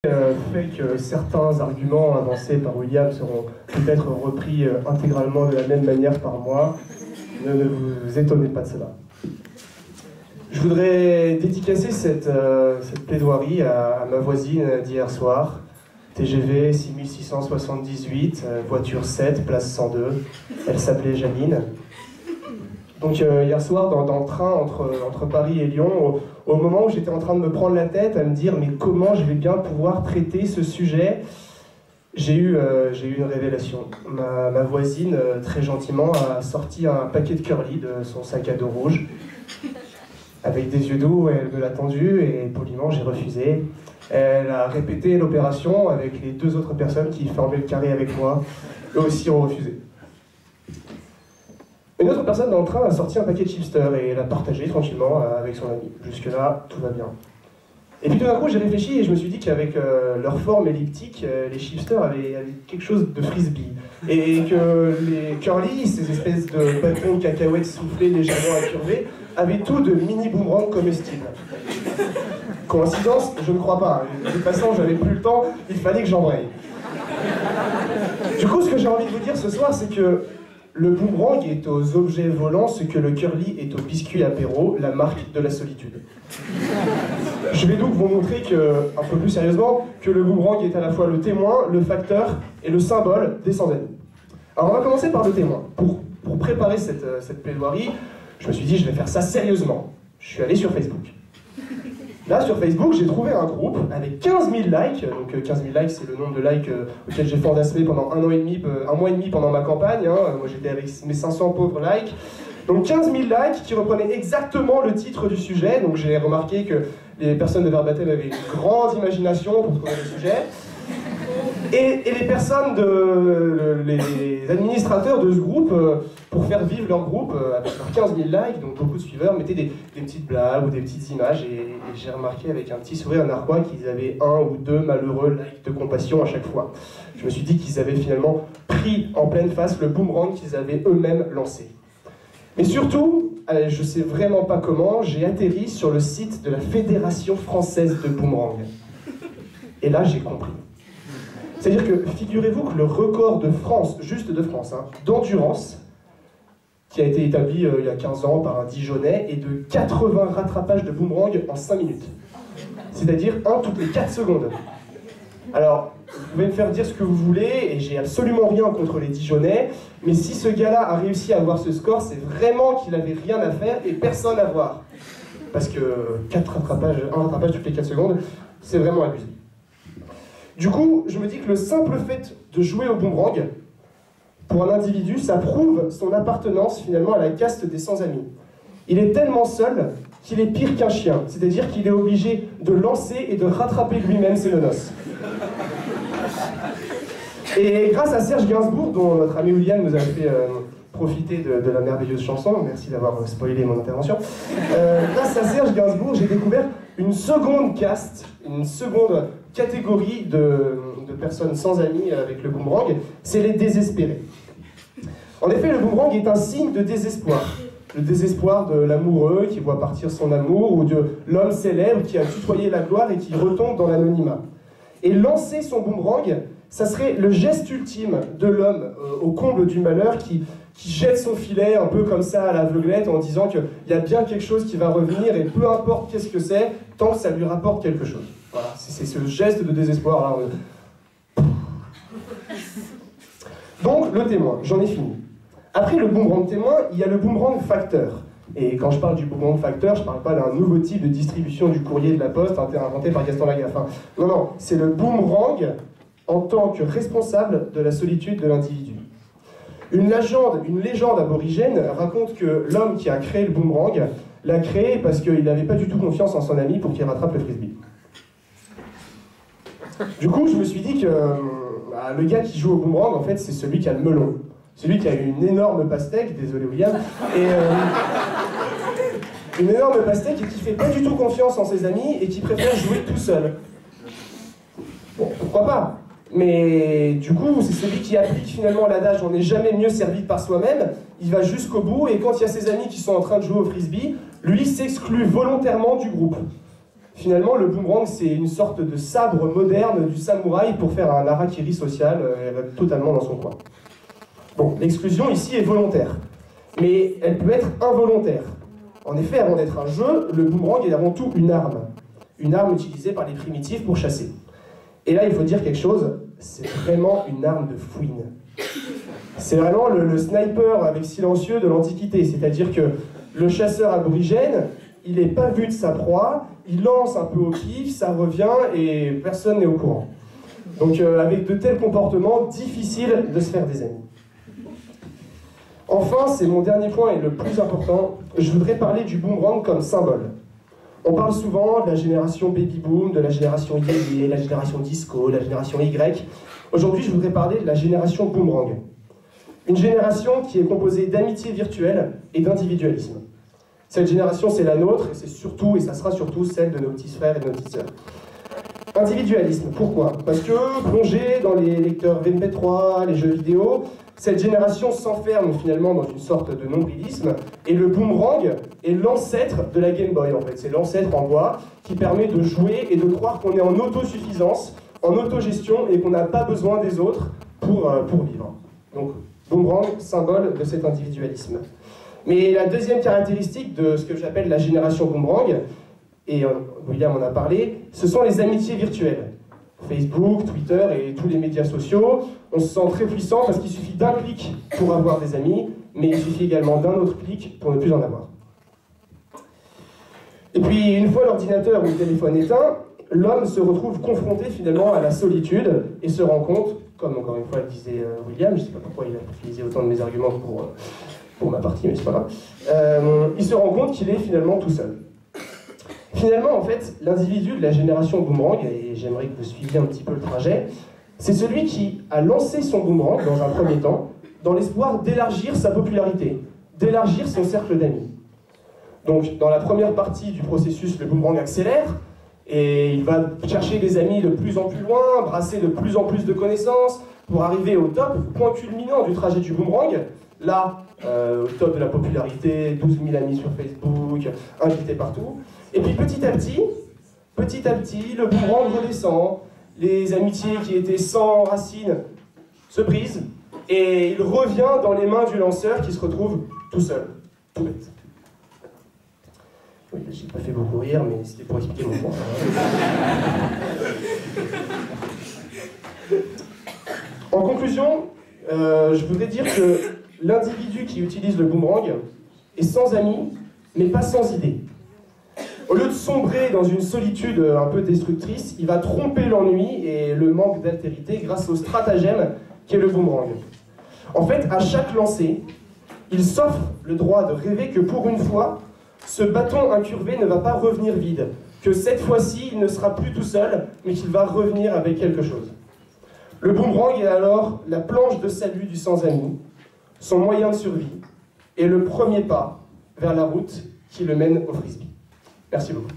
Fait que certains arguments avancés par William seront peut-être repris intégralement de la même manière par moi. Ne vous étonnez pas de cela. Je voudrais dédicacer cette plaidoirie à ma voisine d'hier soir. TGV 6678, voiture 7, place 102. Elle s'appelait Janine. Donc hier soir, dans le train entre Paris et Lyon, au moment où j'étais en train de me prendre la tête à me dire mais comment je vais bien pouvoir traiter ce sujet, j'ai eu une révélation. Ma voisine, très gentiment, a sorti un paquet de curly de son sac à dos rouge. Avec des yeux doux, elle me l'a tendu et poliment j'ai refusé. Elle a répété l'opération avec les deux autres personnes qui formaient le carré avec moi. Eux aussi ont refusé. Une autre personne dans le train a sorti un paquet de chipster et l'a partagé tranquillement avec son ami. Jusque-là, tout va bien. Et puis tout d'un coup, j'ai réfléchi et je me suis dit qu'avec leur forme elliptique, les chipsters avaient quelque chose de frisbee. Et que les curly, ces espèces de bâtons de cacahuètes soufflés légèrement incurvés, avaient tout de mini boomerangs comestibles. Coïncidence? Je ne crois pas. De toute façon, j'avais plus le temps, il fallait que j'embraye. Du coup, ce que j'ai envie de vous dire ce soir, c'est que le boomerang est aux objets volants ce que le curly est au biscuit apéro, la marque de la solitude. Je vais donc vous montrer un peu plus sérieusement, que le boomerang est à la fois le témoin, le facteur et le symbole des sans-amis. Alors on va commencer par le témoin. Pour préparer cette plaidoirie, je me suis dit je vais faire ça sérieusement. Je suis allé sur Facebook. Là, sur Facebook, j'ai trouvé un groupe avec 15 000 likes. Donc 15 000 likes, c'est le nombre de likes auquel j'ai fantasmé pendant un mois et demi pendant ma campagne. Moi, j'étais avec mes 500 pauvres likes. Donc 15 000 likes qui reprenaient exactement le titre du sujet. Donc j'ai remarqué que les personnes de Verbatim avaient une grande imagination pour trouver le sujet. Et les personnes, les administrateurs de ce groupe, pour faire vivre leur groupe, avec leurs 15 000 likes, donc beaucoup de suiveurs, mettaient des petites blagues ou des petites images. Et j'ai remarqué avec un petit sourire narquois qu'ils avaient un ou deux malheureux likes de compassion à chaque fois. Je me suis dit qu'ils avaient finalement pris en pleine face le boomerang qu'ils avaient eux-mêmes lancé. Mais surtout, je sais vraiment pas comment, j'ai atterri sur le site de la Fédération française de boomerang. Et là, j'ai compris. C'est-à-dire que, figurez-vous que le record de France, juste de France, d'endurance, qui a été établi il y a 15 ans par un Dijonnais, est de 80 rattrapages de boomerang en 5 minutes. C'est-à-dire 1 toutes les 4 secondes. Alors, vous pouvez me faire dire ce que vous voulez, et j'ai absolument rien contre les Dijonnais, mais si ce gars-là a réussi à avoir ce score, c'est vraiment qu'il n'avait rien à faire et personne à voir. Parce que 1 rattrapage toutes les 4 secondes, c'est vraiment abusé. Du coup, je me dis que le simple fait de jouer au boomerang, pour un individu, ça prouve son appartenance finalement à la caste des sans-amis. Il est tellement seul qu'il est pire qu'un chien, c'est-à-dire qu'il est obligé de lancer et de rattraper lui-même ses nonos. Et grâce à Serge Gainsbourg, dont notre ami William nous a fait profiter de la merveilleuse chanson, merci d'avoir spoilé mon intervention, grâce à Serge Gainsbourg, j'ai découvert une seconde caste, une seconde catégorie de personnes sans amis avec le boomerang, c'est les désespérés. En effet, le boomerang est un signe de désespoir. Le désespoir de l'amoureux qui voit partir son amour, ou de l'homme célèbre qui a tutoyé la gloire et qui retombe dans l'anonymat. Et lancer son boomerang, ça serait le geste ultime de l'homme au comble du malheur qui jette son filet un peu comme ça à l'aveuglette en disant qu'il y a bien quelque chose qui va revenir et peu importe qu'est-ce que c'est, tant que ça lui rapporte quelque chose. Voilà, c'est ce geste de désespoir là. Donc, le témoin, j'en ai fini. Après le boomerang témoin, il y a le boomerang facteur. Et quand je parle du boomerang facteur, je ne parle pas d'un nouveau type de distribution du courrier de la poste inventé par Gaston Lagaffe. Non, c'est le boomerang en tant que responsable de la solitude de l'individu. Une légende aborigène raconte que l'homme qui a créé le boomerang l'a créé parce qu'il n'avait pas du tout confiance en son ami pour qu'il rattrape le frisbee. Du coup, je me suis dit que le gars qui joue au boomerang, en fait, c'est celui qui a le melon. Celui qui a une énorme pastèque, désolé William, une énorme pastèque et qui fait pas du tout confiance en ses amis et qui préfère jouer tout seul. Bon, pourquoi pas? Mais du coup, c'est celui qui applique finalement l'adage « on n'est jamais mieux servi que par soi-même », il va jusqu'au bout et quand il y a ses amis qui sont en train de jouer au frisbee, lui s'exclut volontairement du groupe. Finalement, le boomerang, c'est une sorte de sabre moderne du samouraï pour faire un harakiri social, totalement dans son coin. Bon, l'exclusion ici est volontaire, mais elle peut être involontaire. En effet, avant d'être un jeu, le boomerang est avant tout une arme utilisée par les primitifs pour chasser. Et là, il faut dire quelque chose, c'est vraiment une arme de fouine. C'est vraiment le sniper avec silencieux de l'Antiquité, c'est-à-dire que le chasseur aborigène, il n'est pas vu de sa proie, il lance un peu au pif, ça revient et personne n'est au courant. Donc avec de tels comportements, difficile de se faire des amis. Enfin, c'est mon dernier point et le plus important, je voudrais parler du boomerang comme symbole. On parle souvent de la génération baby-boom, de la génération Y, la génération disco, la génération Y. Aujourd'hui, je voudrais parler de la génération boomerang. Une génération qui est composée d'amitié virtuelle et d'individualisme. Cette génération, c'est la nôtre, et c'est surtout, et ça sera surtout, celle de nos petits frères et de nos petites sœurs. Individualisme, pourquoi? Parce que, plongé dans les lecteurs MP3, les jeux vidéo, cette génération s'enferme finalement dans une sorte de nombrilisme, et le boomerang est l'ancêtre de la Game Boy, en fait. C'est l'ancêtre en bois qui permet de jouer et de croire qu'on est en autosuffisance, en autogestion, et qu'on n'a pas besoin des autres pour vivre. Donc, boomerang, symbole de cet individualisme. Mais la deuxième caractéristique de ce que j'appelle la génération boomerang, et William en a parlé, ce sont les amitiés virtuelles. Facebook, Twitter et tous les médias sociaux, on se sent très puissant parce qu'il suffit d'un clic pour avoir des amis, mais il suffit également d'un autre clic pour ne plus en avoir. Et puis, une fois l'ordinateur ou le téléphone éteint, l'homme se retrouve confronté finalement à la solitude et se rend compte, comme encore une fois le disait William, je ne sais pas pourquoi il a utilisé autant de mes arguments pour ma partie, mais c'est pas grave, il se rend compte qu'il est finalement tout seul. Finalement, en fait, l'individu de la génération boomerang, et j'aimerais que vous suiviez un petit peu le trajet, c'est celui qui a lancé son boomerang dans un premier temps, dans l'espoir d'élargir sa popularité, d'élargir son cercle d'amis. Donc, dans la première partie du processus, le boomerang accélère, et il va chercher des amis de plus en plus loin, brasser de plus en plus de connaissances, pour arriver au top, point culminant du trajet du boomerang, là, au top de la popularité, 12 000 amis sur Facebook, invités partout. Et puis petit à petit, le boomerang redescend, les amitiés qui étaient sans racines se brisent, et il revient dans les mains du lanceur qui se retrouve tout seul, tout bête. Oui, j'ai pas fait beaucoup rire, mais c'était pour expliquer mon point. En conclusion, je voudrais dire que l'individu qui utilise le boomerang est sans amis, mais pas sans idées. Au lieu de sombrer dans une solitude un peu destructrice, il va tromper l'ennui et le manque d'altérité grâce au stratagème qu'est le boomerang. En fait, à chaque lancer, il s'offre le droit de rêver que pour une fois, ce bâton incurvé ne va pas revenir vide, que cette fois-ci, il ne sera plus tout seul, mais qu'il va revenir avec quelque chose. Le boomerang est alors la planche de salut du sans-ami, son moyen de survie, et le premier pas vers la route qui le mène au frisbee. Merci beaucoup.